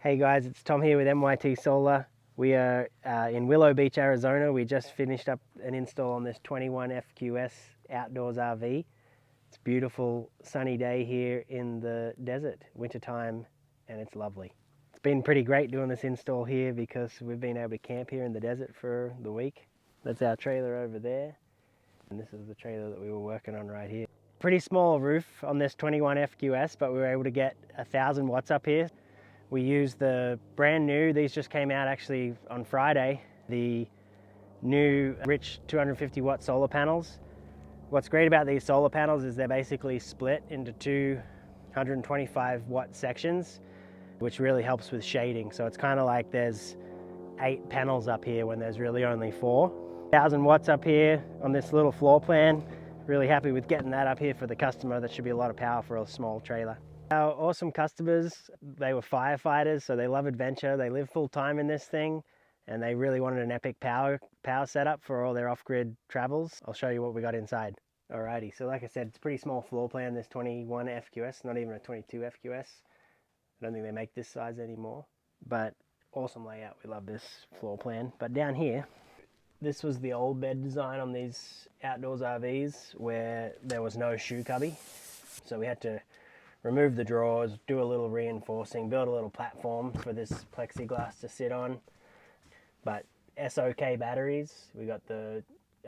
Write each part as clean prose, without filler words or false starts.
Hey guys, it's Tom here with MYT Solar. We are in Willow Beach, Arizona. We just finished up an install on this 21 FQS outdoors RV. It's a beautiful sunny day here in the desert, wintertime, and it's lovely. It's been pretty great doing this install here because we've been able to camp here in the desert for the week. That's our trailer over there, and this is the trailer that we were working on right here. Pretty small roof on this 21 FQS, but we were able to get 1,000 watts up here. We used the brand new, these just came out actually on Friday, the new rich 250 watt solar panels. What's great about these solar panels is they're basically split into two 125 watt sections, which really helps with shading. So it's kind of like there's 8 panels up here when there's really only 4. 1,000 watts up here on this little floor plan. Really happy with getting that up here for the customer. That should be a lot of power for a small trailer. Our awesome customers, they were firefighters, so they love adventure. They live full time in this thing, and they really wanted an epic power setup for all their off-grid travels. I'll show you what we got inside. Alrighty, so like I said, it's a pretty small floor plan, this 21 FQS, not even a 22 FQS. I don't think they make this size anymore, but awesome layout. We love this floor plan. But down here, this was the old bed design on these outdoors RVs where there was no shoe cubby. So we had to remove the drawers, do a little reinforcing, build a little platform for this plexiglass to sit on. But SOK batteries, we got the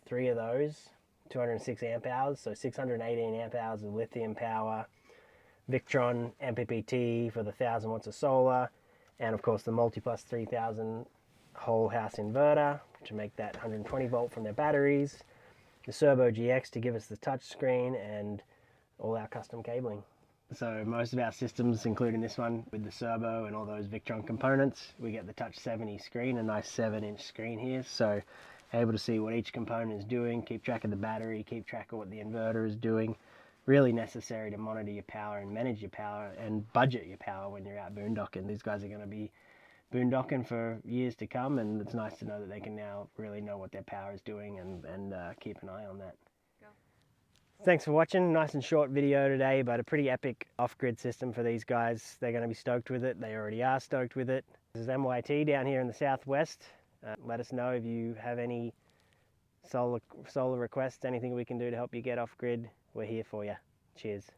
3 of those, 206 amp hours, so 618 amp hours of lithium power, Victron MPPT for the 1,000 watts of solar, and of course the MultiPlus 3000 whole house inverter to make that 120 volt from their batteries, the Servo GX to give us the touch screen, and all our custom cabling. So most of our systems, including this one with the servo and all those Victron components, we get the Touch 70 screen, a nice 7-inch screen here. So able to see what each component is doing, keep track of the battery, keep track of what the inverter is doing. Really necessary to monitor your power and manage your power and budget your power when you're out boondocking. These guys are going to be boondocking for years to come, and it's nice to know that they can now really know what their power is doing and keep an eye on that. Thanks for watching. Nice and short video today, but a pretty epic off-grid system for these guys. They're going to be stoked with it. They already are stoked with it. This is MYT down here in the southwest. Let us know if you have any solar requests, anything we can do to help you get off-grid. We're here for you. Cheers.